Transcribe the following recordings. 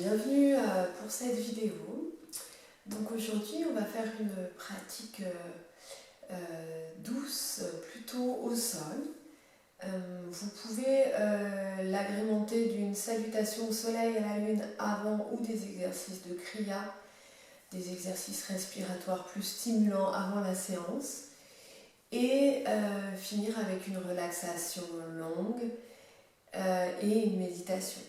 bienvenue pour cette vidéo. Donc aujourd'hui on va faire une pratique douce plutôt au sol. Vous pouvez l'agrémenter d'une salutation au soleil et à la lune avant ou des exercices de kriya, des exercices respiratoires plus stimulants avant la séance et finir avec une relaxation longue et une méditation.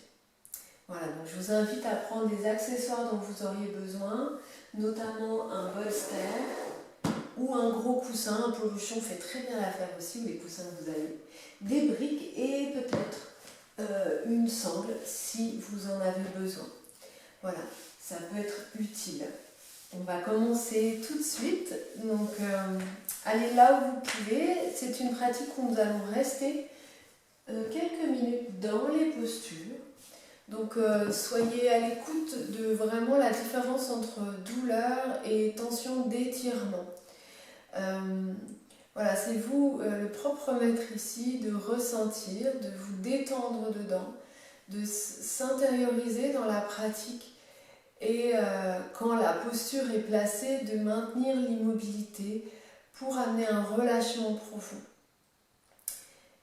Voilà, donc je vous invite à prendre des accessoires dont vous auriez besoin, notamment un bolster ou un gros coussin. Un peluchon fait très bien l'affaire aussi, ou les coussins que vous avez, des briques et peut-être une sangle si vous en avez besoin. Voilà, ça peut être utile. On va commencer tout de suite. Donc, allez là où vous pouvez. C'est une pratique où nous allons rester quelques minutes dans les postures. Donc soyez à l'écoute de vraiment la différence entre douleur et tension d'étirement. Voilà, c'est vous le propre maître ici de ressentir, de vous détendre dedans, de s'intérioriser dans la pratique et quand la posture est placée, de maintenir l'immobilité pour amener un relâchement profond.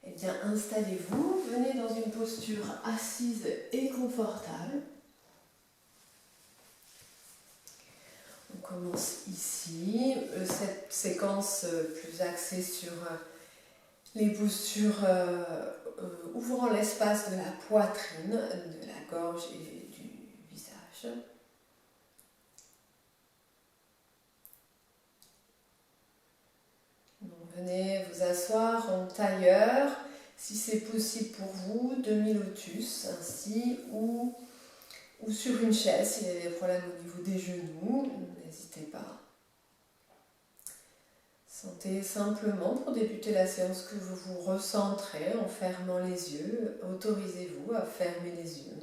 Eh bien, installez-vous, venez dans une posture assise et confortable. On commence ici, cette séquence plus axée sur les postures ouvrant l'espace de la poitrine, de la gorge et du visage. Donc, venez vous asseoir en tailleur, si c'est possible pour vous, demi-lotus, ainsi, ou sur une chaise, s'il y a des problèmes au niveau des genoux, n'hésitez pas. Sentez simplement, pour débuter la séance, que vous vous recentrez en fermant les yeux. Autorisez-vous à fermer les yeux.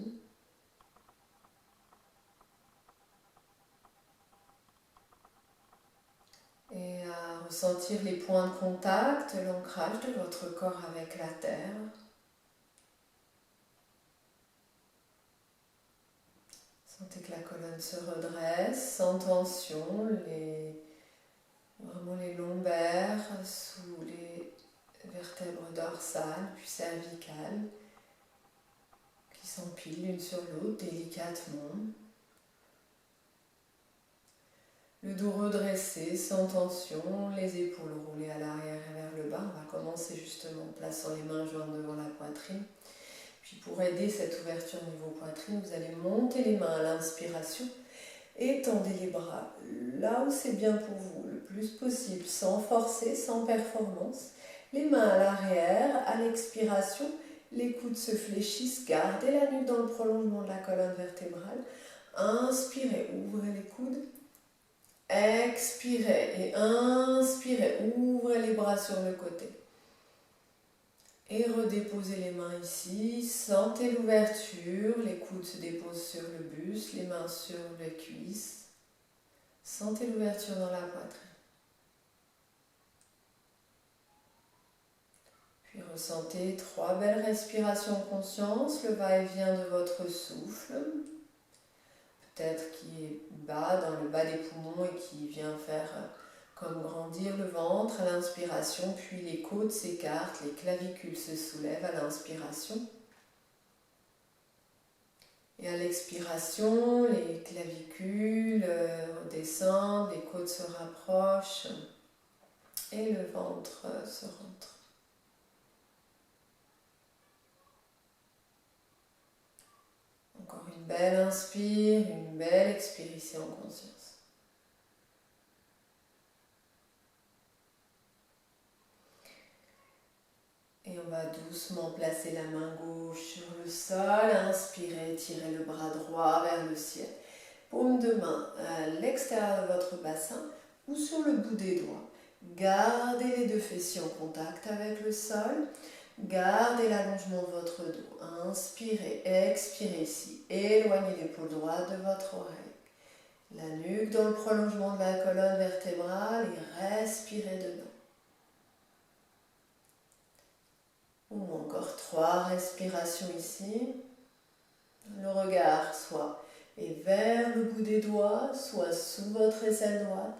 Et à ressentir les points de contact, l'ancrage de votre corps avec la terre. Sentez que la colonne se redresse sans tension, vraiment les lombaires sous les vertèbres dorsales puis cervicales qui s'empilent l'une sur l'autre délicatement. Le dos redressé sans tension, les épaules roulées à l'arrière et vers le bas. On va commencer justement en plaçant les mains jointes devant la poitrine. Puis pour aider cette ouverture au niveau poitrine, vous allez monter les mains à l'inspiration. Étendez les bras là où c'est bien pour vous, le plus possible, sans forcer, sans performance. Les mains à l'arrière, à l'expiration, les coudes se fléchissent, gardez la nuque dans le prolongement de la colonne vertébrale. Inspirez, ouvrez les coudes. Expirez et inspirez, ouvrez les bras sur le côté. Et redéposez les mains ici, sentez l'ouverture, les coudes se déposent sur le buste, les mains sur les cuisses. Sentez l'ouverture dans la poitrine. Puis ressentez 3 belles respirations en conscience, le va-et-vient de votre souffle. Peut-être qui est bas, dans le bas des poumons et qui vient faire comme grandir le ventre à l'inspiration, puis les côtes s'écartent, les clavicules se soulèvent à l'inspiration. Et à l'expiration, les clavicules redescendent, les côtes se rapprochent et le ventre se rentre. Encore une belle inspire, une belle expire ici en conscience. Et on va doucement placer la main gauche sur le sol, inspirez, tirez le bras droit vers le ciel. Paume de main à l'extérieur de votre bassin ou sur le bout des doigts. Gardez les deux fessiers en contact avec le sol. Gardez l'allongement de votre dos. Inspirez, expirez ici. Éloignez l'épaule droite de votre oreille. La nuque dans le prolongement de la colonne vertébrale et respirez dedans. Ou encore 3 respirations ici. Le regard soit et vers le bout des doigts, soit sous votre aisselle droite,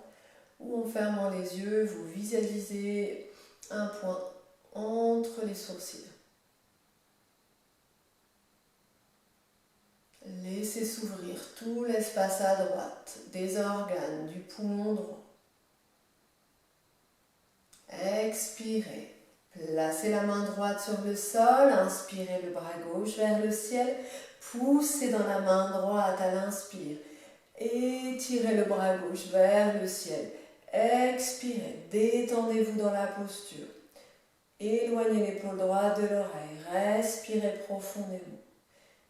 ou en fermant les yeux, vous visualisez un point entre les sourcils. Laissez s'ouvrir tout l'espace à droite des organes du poumon droit. Expirez. Placez la main droite sur le sol, inspirez le bras gauche vers le ciel, poussez dans la main droite à l'inspire, étirez le bras gauche vers le ciel, expirez, détendez-vous dans la posture, éloignez l'épaule droite de l'oreille, respirez profondément,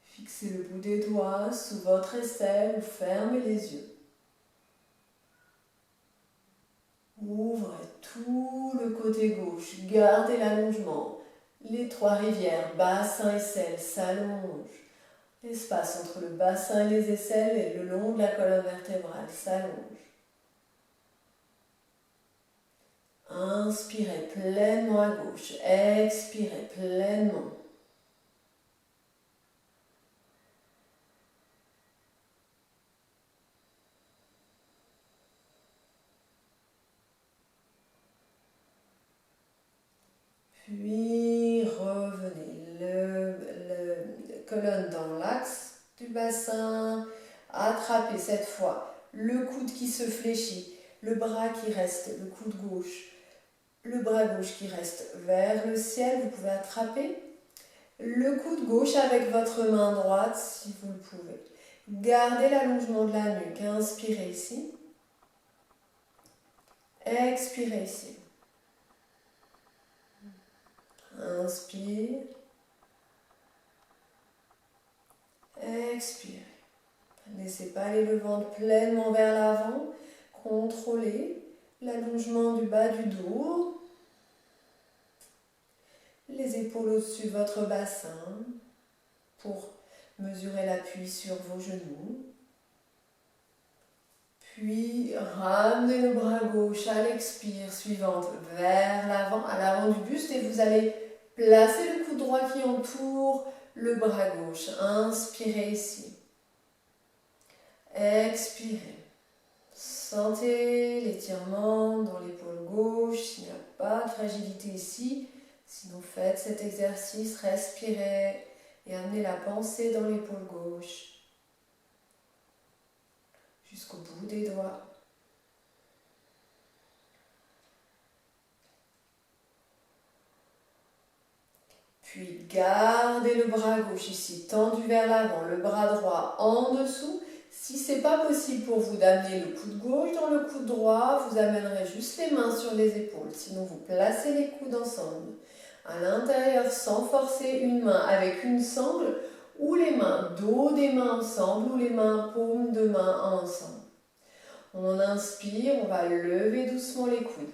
fixez le bout des doigts sous votre aisselle ou fermez les yeux. Ouvrez tout le côté gauche, gardez l'allongement. Les trois rivières, bassin et aisselle, s'allongent. L'espace entre le bassin et les aisselles et le long de la colonne vertébrale s'allonge. Inspirez pleinement à gauche, expirez pleinement. Puis revenez, le colonne dans l'axe du bassin, attrapez cette fois le coude qui se fléchit, le bras qui reste, le coude gauche, le bras gauche qui reste vers le ciel, vous pouvez attraper le coude gauche avec votre main droite si vous le pouvez. Gardez l'allongement de la nuque, inspirez ici, expirez ici. Inspire, expire. Ne laissez pas aller le ventre pleinement vers l'avant. Contrôlez l'allongement du bas du dos. Les épaules au-dessus de votre bassin pour mesurer l'appui sur vos genoux. Puis ramenez le bras gauche à l'expire suivante vers l'avant, à l'avant du buste et vous allez placez le coude droit qui entoure le bras gauche. Inspirez ici. Expirez. Sentez l'étirement dans l'épaule gauche. Il n'y a pas de fragilité ici. Sinon, faites cet exercice. Respirez et amenez la pensée dans l'épaule gauche. Jusqu'au bout des doigts. Puis gardez le bras gauche ici, tendu vers l'avant, le bras droit en dessous. Si ce n'est pas possible pour vous d'amener le coude gauche dans le coude droit, vous amènerez juste les mains sur les épaules. Sinon, vous placez les coudes ensemble. À l'intérieur, sans forcer une main avec une sangle, ou les mains dos des mains ensemble, ou les mains paumes de main ensemble. On inspire, on va lever doucement les coudes.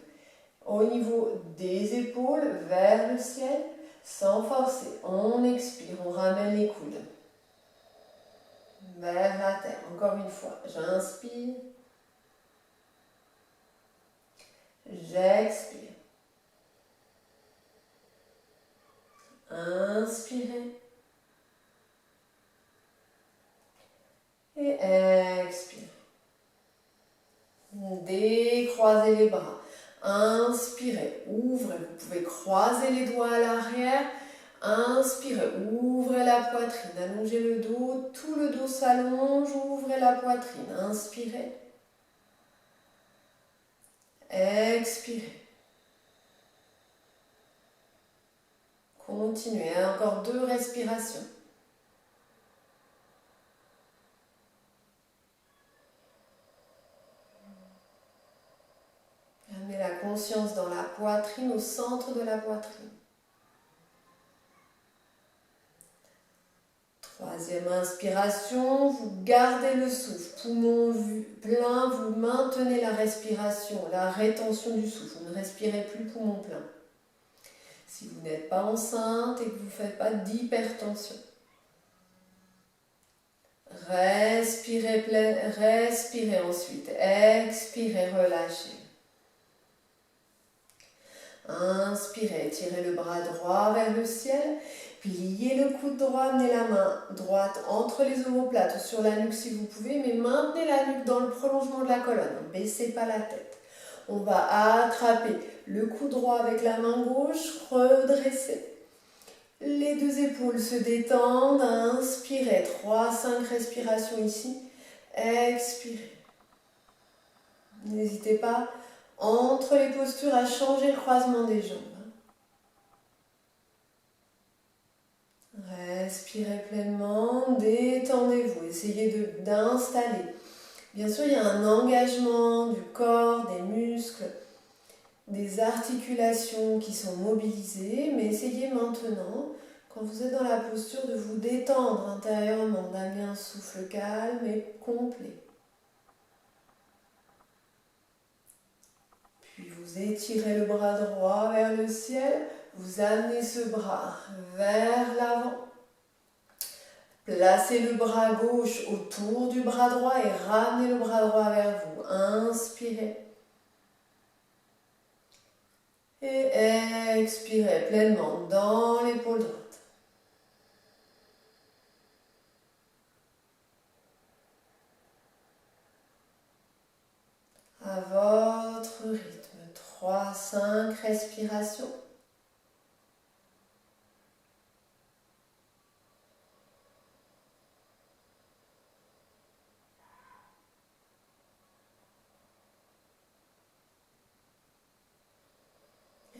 Au niveau des épaules, vers le ciel. Sans forcer, on expire, on ramène les coudes vers la terre. Encore une fois, j'inspire, j'expire. Inspirez et expirez. Décroisez les bras. Inspirez, ouvrez, vous pouvez croiser les doigts à l'arrière. Inspirez, ouvrez la poitrine, allongez le dos, tout le dos s'allonge, ouvrez la poitrine. Inspirez. Expirez. Continuez, encore 2 respirations. Amenez la conscience dans la poitrine, au centre de la poitrine. 3e inspiration, vous gardez le souffle, poumon plein, vous maintenez la respiration, la rétention du souffle, vous ne respirez plus poumon plein. Si vous n'êtes pas enceinte et que vous ne faites pas d'hypertension. Respirez plein, respirez ensuite, expirez, relâchez. Inspirez, tirez le bras droit vers le ciel, Pliez le coude droit, amenez la main droite entre les omoplates ou sur la nuque si vous pouvez, mais maintenez la nuque dans le prolongement de la colonne. Ne baissez pas la tête. On va attraper le coude droit avec la main gauche, redresser. Les deux épaules se détendent, inspirez, 3-5 respirations ici, expirez. N'hésitez pas, entre les postures, à changer le croisement des jambes. Respirez pleinement, détendez-vous, essayez d'installer. Bien sûr, il y a un engagement du corps, des muscles, des articulations qui sont mobilisées, mais essayez maintenant, quand vous êtes dans la posture, de vous détendre intérieurement, d'amener un souffle calme et complet. Puis vous étirez le bras droit vers le ciel, vous amenez ce bras vers l'avant. Placez le bras gauche autour du bras droit et ramenez le bras droit vers vous. Inspirez. Et expirez pleinement dans l'épaule droite. À votre rythme, 3-5 respirations.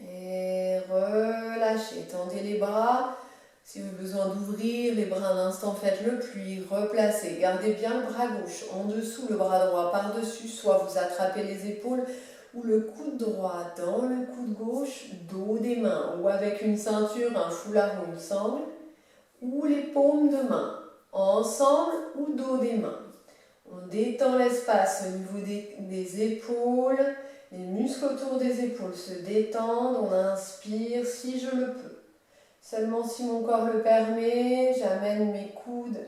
Et relâchez, tendez les bras. Si vous avez besoin d'ouvrir les bras un instant, faites-le, puis replacez. Gardez bien le bras gauche en dessous, le bras droit par-dessus. Soit vous attrapez les épaules ou le coude droit dans le coude gauche, dos des mains. Ou avec une ceinture, un foulard ou une sangle. Ou les paumes de main, ensemble ou dos des mains. On détend l'espace au niveau des épaules. Les muscles autour des épaules se détendent. On inspire si je le peux. Seulement si mon corps le permet, j'amène mes coudes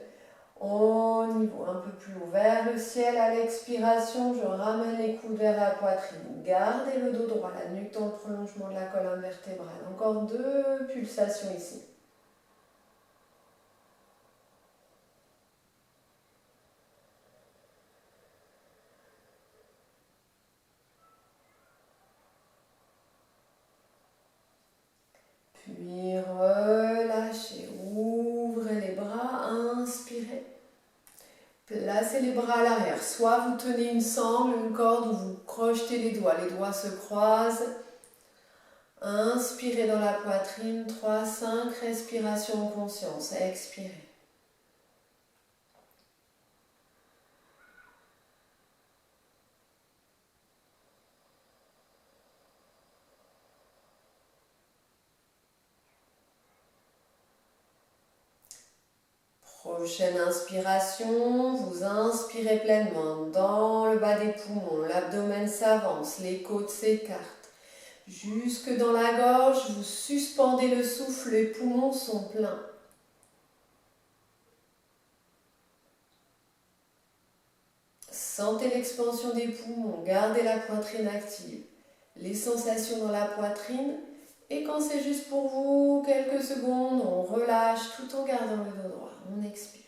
au niveau un peu plus haut vers le ciel. À l'expiration, je ramène les coudes vers la poitrine. Gardez le dos droit, la nuque dans le prolongement de la colonne vertébrale. Encore 2 pulsations ici. Puis relâchez, ouvrez les bras, inspirez. Placez les bras à l'arrière. Soit vous tenez une sangle, une corde, ou vous crochetez les doigts se croisent. Inspirez dans la poitrine, 3-5 respirations en conscience. Expirez. Prochaine inspiration, vous inspirez pleinement dans le bas des poumons, l'abdomen s'avance, les côtes s'écartent. Jusque dans la gorge, vous suspendez le souffle, les poumons sont pleins. Sentez l'expansion des poumons, gardez la poitrine active. Les sensations dans la poitrine, et quand c'est juste pour vous, quelques secondes, on relâche tout en gardant le dos droit. On expire.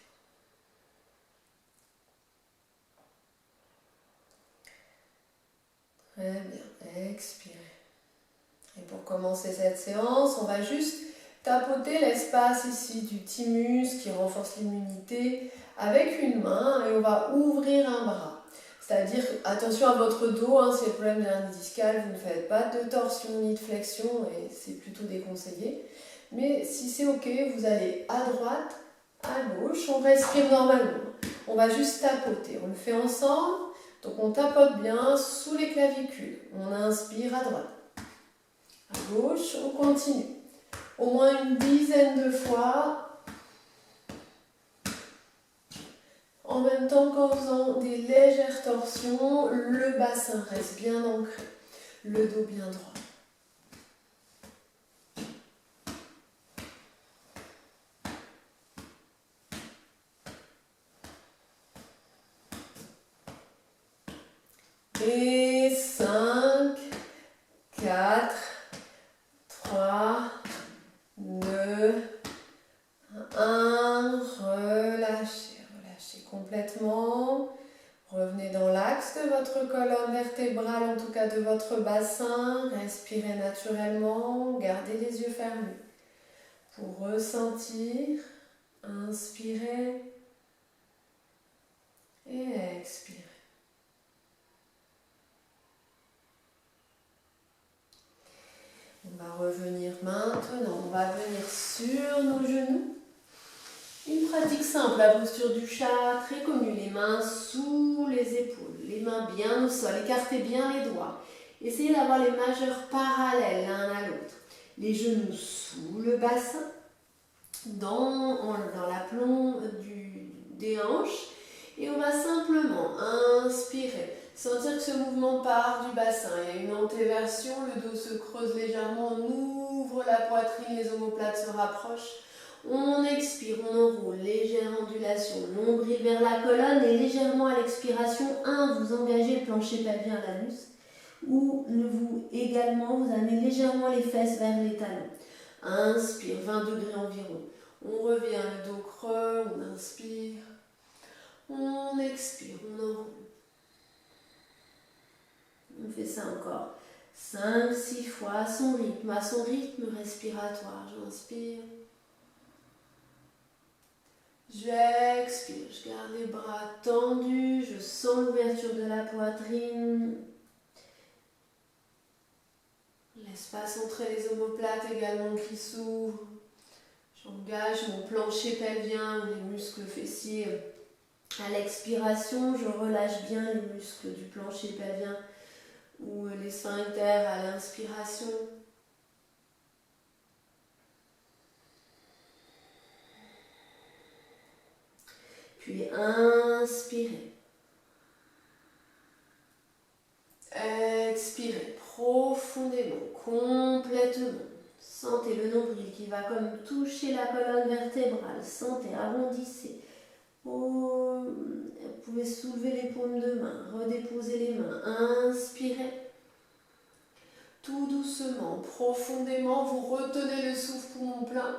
Très bien, expirez. Et pour commencer cette séance, on va juste tapoter l'espace ici du thymus qui renforce l'immunité avec une main et on va ouvrir un bras. C'est-à-dire, attention à votre dos, si le problème d'hernie discale, vous ne faites pas de torsion ni de flexion et c'est plutôt déconseillé. Mais si c'est ok, vous allez à droite, à gauche, on respire normalement. On va juste tapoter, on le fait ensemble. Donc on tapote bien sous les clavicules. On inspire à droite. À gauche, on continue. Au moins une dizaine de fois. En même temps qu'en faisant des légères torsions, le bassin reste bien ancré. Le dos bien droit. Et 5, 4, 3, 2, votre colonne vertébrale, en tout cas de votre bassin. Respirez naturellement, gardez les yeux fermés. Pour ressentir, inspirez et expirez. On va revenir maintenant, on va venir sur nos genoux. Une pratique simple, la posture du chat, très connue, les mains sous les épaules, les mains bien au sol, écartez bien les doigts. Essayez d'avoir les majeurs parallèles l'un à l'autre. Les genoux sous le bassin, dans l'aplomb des hanches. Et on va simplement inspirer, sentir que ce mouvement part du bassin. Il y a une antéversion, le dos se creuse légèrement, on ouvre la poitrine, les omoplates se rapprochent. On expire, on enroule, légère ondulation, nombril vers la colonne et légèrement à l'expiration, vous engagez le plancher pelvien à l'anus ou également vous amenez légèrement les fesses vers les talons. Inspire, 20 degrés environ. On revient le dos creux, on inspire, on expire, on enroule. On fait ça encore 5-6 fois à son rythme respiratoire. J'inspire. J'expire, je garde les bras tendus, je sens l'ouverture de la poitrine. L'espace entre les omoplates également qui s'ouvre. J'engage mon plancher pelvien ou les muscles fessiers. À l'expiration, je relâche bien les muscles du plancher pelvien ou les sphincters à l'inspiration. Puis inspirez. Expirez profondément, complètement. Sentez le nombril qui va comme toucher la colonne vertébrale. Sentez, arrondissez. Vous pouvez soulever les paumes de main, redéposer les mains. Inspirez. Tout doucement, profondément, vous retenez le souffle poumon plein.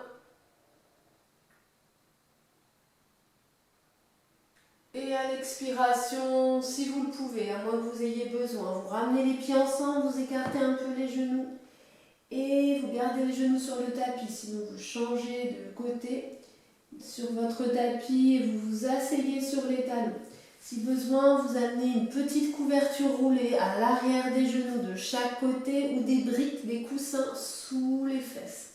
Et à l'expiration, si vous le pouvez, à moins que vous ayez besoin, vous ramenez les pieds ensemble, vous écartez un peu les genoux et vous gardez les genoux sur le tapis. Sinon, vous changez de côté sur votre tapis et vous vous asseyez sur les talons. Si besoin, vous amenez une petite couverture roulée à l'arrière des genoux de chaque côté ou des briques, des coussins sous les fesses.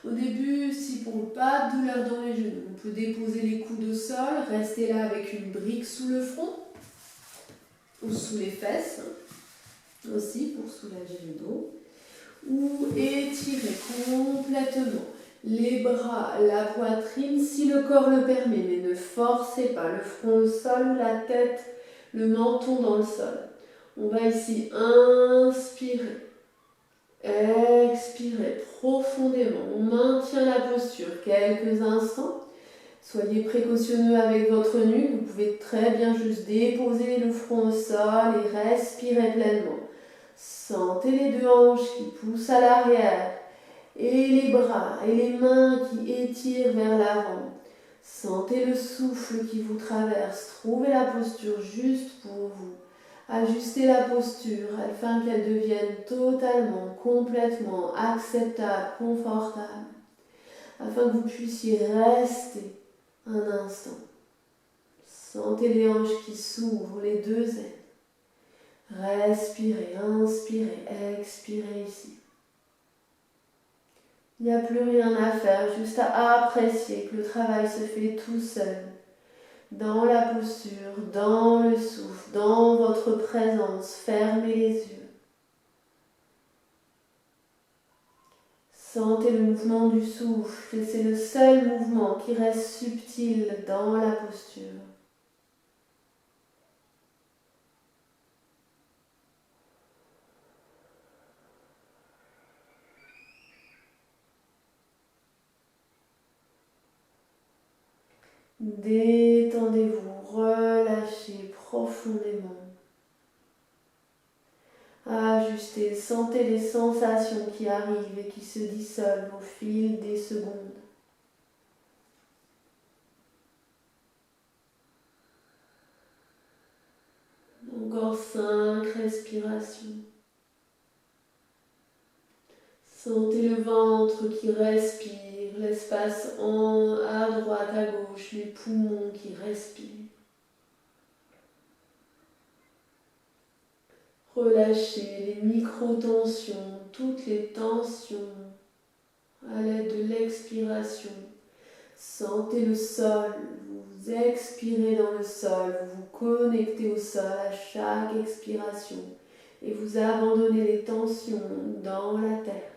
Au début, si pour pas de douleur dans les genoux, on peut déposer les coudes au sol, rester là avec une brique sous le front ou sous les fesses, aussi pour soulager le dos, ou étirer complètement les bras, la poitrine, si le corps le permet, mais ne forcez pas le front au sol ou la tête, le menton dans le sol. On va ici inspirer. Expirez profondément, on maintient la posture quelques instants. Soyez précautionneux avec votre nuque, vous pouvez très bien juste déposer le front au sol et respirer pleinement. Sentez les deux hanches qui poussent à l'arrière et les bras et les mains qui étirent vers l'avant. Sentez le souffle qui vous traverse, trouvez la posture juste pour vous. Ajustez la posture afin qu'elle devienne totalement, complètement acceptable, confortable, afin que vous puissiez rester un instant. Sentez les hanches qui s'ouvrent, les deux ailes. Respirez, inspirez, expirez ici. Il n'y a plus rien à faire, juste à apprécier que le travail se fait tout seul. Dans la posture, dans le souffle, dans votre présence, fermez les yeux. Sentez le mouvement du souffle, et c'est le seul mouvement qui reste subtil dans la posture. Détendez-vous, relâchez profondément. Ajustez, sentez les sensations qui arrivent et qui se dissolvent au fil des secondes. Encore 5 respiration. Sentez le ventre qui respire, l'espace à droite, à gauche, les poumons qui respirent. Relâchez les micro-tensions, toutes les tensions à l'aide de l'expiration. Sentez le sol, vous expirez dans le sol, vous vous connectez au sol à chaque expiration et vous abandonnez les tensions dans la terre.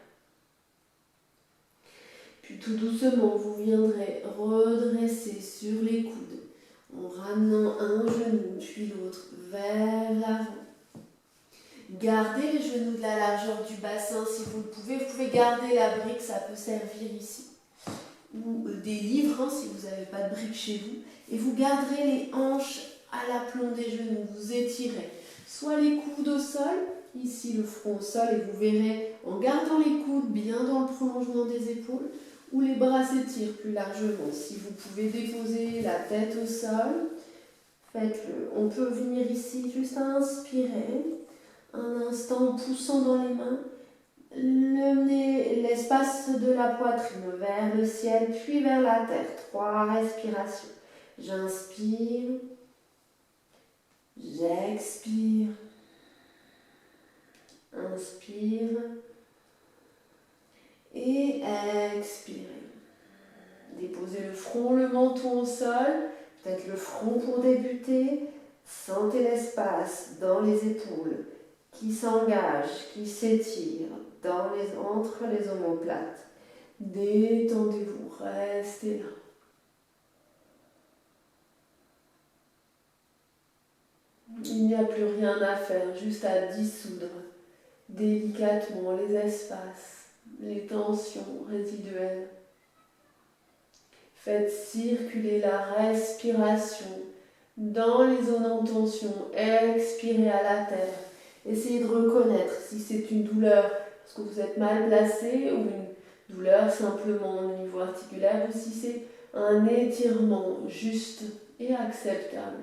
Puis tout doucement, vous viendrez redresser sur les coudes en ramenant un genou puis l'autre vers l'avant. Gardez les genoux de la largeur du bassin si vous le pouvez. Vous pouvez garder la brique, ça peut servir ici. Ou des livres si vous n'avez pas de briques chez vous. Et vous garderez les hanches à l'aplomb des genoux. Vous étirez soit les coudes au sol, ici le front au sol, et vous verrez en gardant les coudes bien dans le prolongement des épaules, ou les bras s'étirent plus largement. Si vous pouvez déposer la tête au sol, faites-le. On peut venir ici juste à inspirer. Un instant en poussant dans les mains, l'espace de la poitrine vers le ciel, puis vers la terre. 3 respirations. J'inspire, j'expire, inspire et expire. Déposez le front, le menton au sol, peut-être le front pour débuter. Sentez l'espace dans les épaules qui s'engage, qui s'étire entre les omoplates. Détendez-vous, restez là. Il n'y a plus rien à faire, juste à dissoudre délicatement les espaces, les tensions résiduelles. Faites circuler la respiration dans les zones en tension, expirez à la terre. Essayez de reconnaître si c'est une douleur parce que vous êtes mal placé ou une douleur simplement au niveau articulaire ou si c'est un étirement juste et acceptable.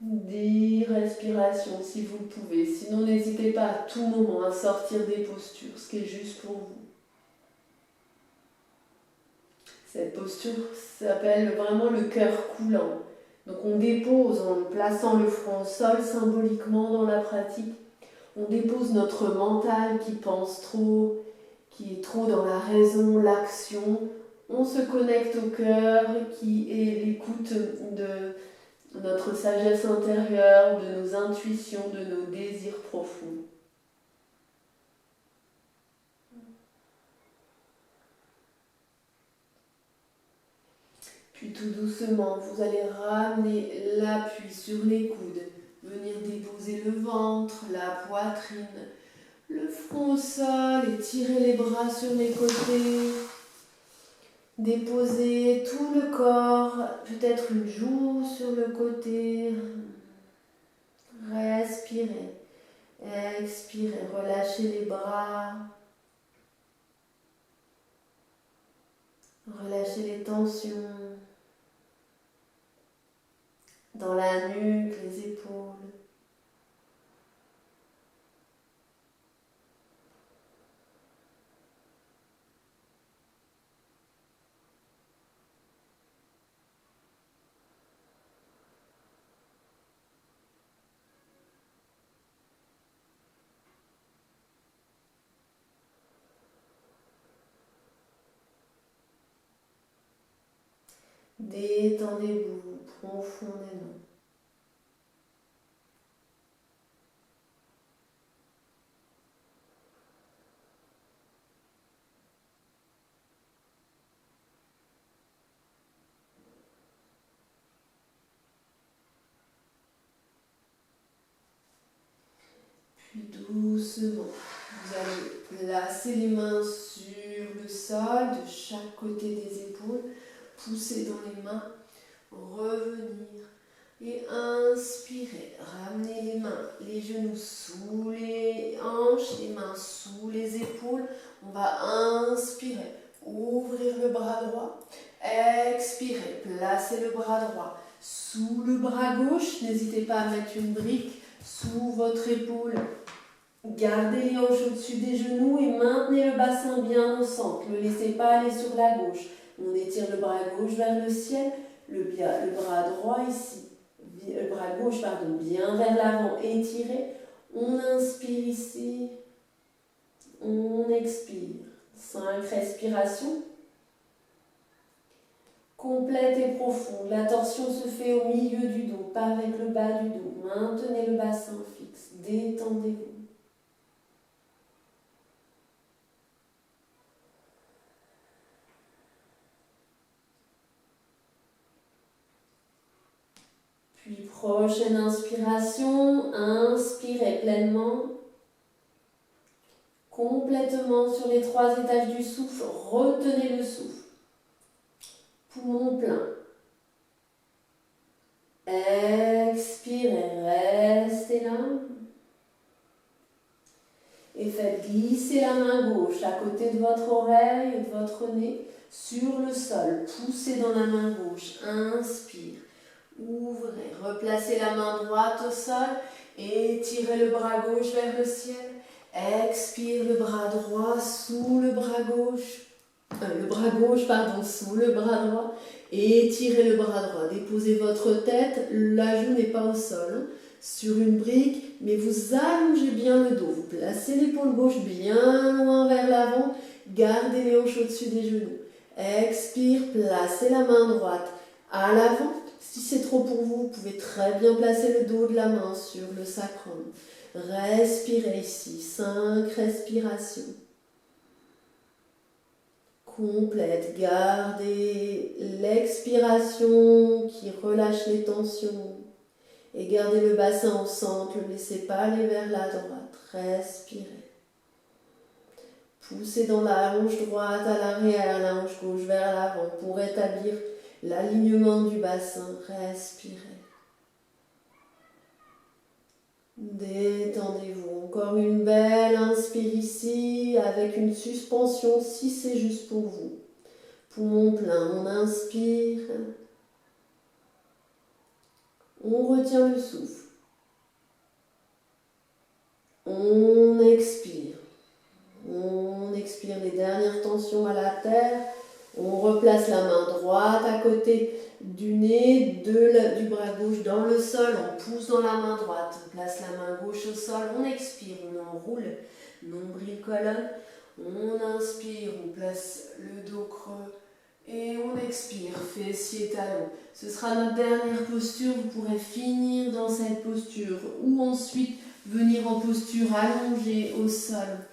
10 respirations si vous le pouvez. Sinon, n'hésitez pas à tout moment à sortir des postures, ce qui est juste pour vous. Cette posture s'appelle vraiment le cœur coulant. Donc on dépose, en plaçant le front au sol symboliquement dans la pratique, on dépose notre mental qui pense trop, qui est trop dans la raison, l'action. On se connecte au cœur qui est l'écoute de notre sagesse intérieure, de nos intuitions, de nos désirs profonds. Puis tout doucement, vous allez ramener l'appui sur les coudes, venir déposer le ventre, la poitrine, le front au sol, étirer les bras sur les côtés, déposer tout le corps, peut-être une joue sur le côté, respirez, expirez, relâchez les bras, relâchez les tensions. Dans la nuque, les épaules. Détendez-vous profondément. Puis doucement, vous allez placer les mains sur le sol de chaque côté des épaules, pousser dans les mains, revenir et inspirer. Ramenez les mains, les genoux sous les hanches, les mains sous les épaules. On va inspirer, ouvrir le bras droit, expirer, placer le bras droit sous le bras gauche. N'hésitez pas à mettre une brique sous votre épaule. Gardez les hanches au-dessus des genoux et maintenez le bassin bien au centre. Ne laissez pas aller sur la gauche. On étire le bras gauche vers le ciel, le bras droit ici, le bras gauche bien vers l'avant, étiré. On inspire ici, on expire. 5 respirations. Complète et profonde. La torsion se fait au milieu du dos, pas avec le bas du dos. Maintenez le bassin fixe, détendez-vous. Puis prochaine inspiration, inspirez pleinement. Complètement sur les 3 étages du souffle, retenez le souffle. Poumon plein. Expirez, restez là. Et faites glisser la main gauche à côté de votre oreille et de votre nez sur le sol. Poussez dans la main gauche. Inspire. Ouvrez. Replacez la main droite au sol. Étirez le bras gauche vers le ciel. Expire le bras droit sous le bras gauche. Sous le bras droit. Étirez le bras droit. Déposez votre tête. La joue n'est pas au sol. Sur une brique, mais vous allongez bien le dos. Vous placez l'épaule gauche bien loin vers l'avant. Gardez les hanches au-dessus des genoux. Expire, placez la main droite à l'avant. Si c'est trop pour vous, vous pouvez très bien placer le dos de la main sur le sacrum. Respirez ici, 5 respirations. Complète, gardez l'expiration qui relâche les tensions. Et gardez le bassin au centre, ne laissez pas aller vers la droite. Respirez. Poussez dans la hanche droite à l'arrière, la hanche gauche vers l'avant pour établir l'alignement du bassin. Respirez. Détendez-vous. Encore une belle inspire ici avec une suspension si c'est juste pour vous. Poumon plein, on inspire. On retient le souffle. On expire. On expire les dernières tensions à la terre. On replace la main droite à côté du nez, du bras gauche dans le sol. On pousse dans la main droite. On place la main gauche au sol. On expire. On enroule. Nombril, colonne. On inspire. On place le dos creux. Et on expire, fessiers, talons. Ce sera notre dernière posture. Vous pourrez finir dans cette posture ou ensuite venir en posture allongée au sol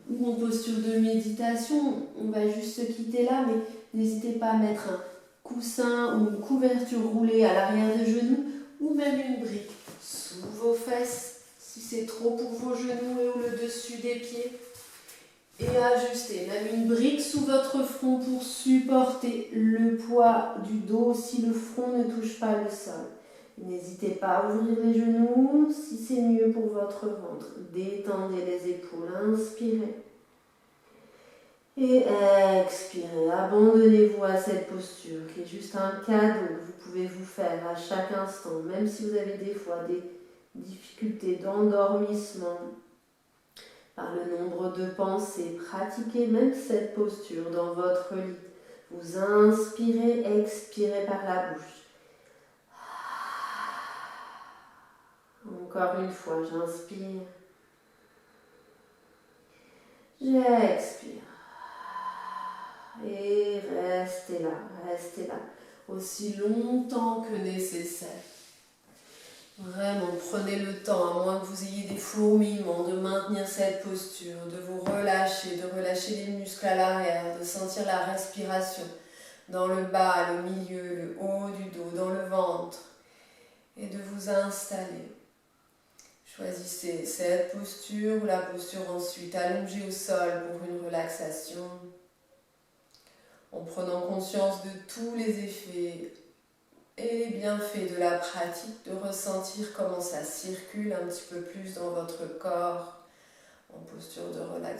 ou en posture de méditation. On va juste se quitter là, mais n'hésitez pas à mettre un coussin ou une couverture roulée à l'arrière des genoux ou même une brique sous vos fesses si c'est trop pour vos genoux et ou le dessus des pieds. Et ajustez, même une brique sous votre front pour supporter le poids du dos si le front ne touche pas le sol. N'hésitez pas à ouvrir les genoux si c'est mieux pour votre ventre. Détendez les épaules, inspirez. Et expirez, abandonnez-vous à cette posture qui est juste un cadeau que vous pouvez vous faire à chaque instant, même si vous avez des fois des difficultés d'endormissement. Par le nombre de pensées, pratiquez même cette posture dans votre lit. Vous inspirez, expirez par la bouche. Encore une fois, j'inspire. J'expire. Et restez là, aussi longtemps que nécessaire. Vraiment, prenez le temps, à moins que vous ayez des fourmillements, de maintenir cette posture, de vous relâcher, de relâcher les muscles à l'arrière, de sentir la respiration dans le bas, le milieu, le haut du dos, dans le ventre, et de vous installer. Choisissez cette posture ou la posture ensuite allongée au sol pour une relaxation, en prenant conscience de tous les effets et les bienfaits de la pratique, de ressentir comment ça circule un petit peu plus dans votre corps en posture de relaxation.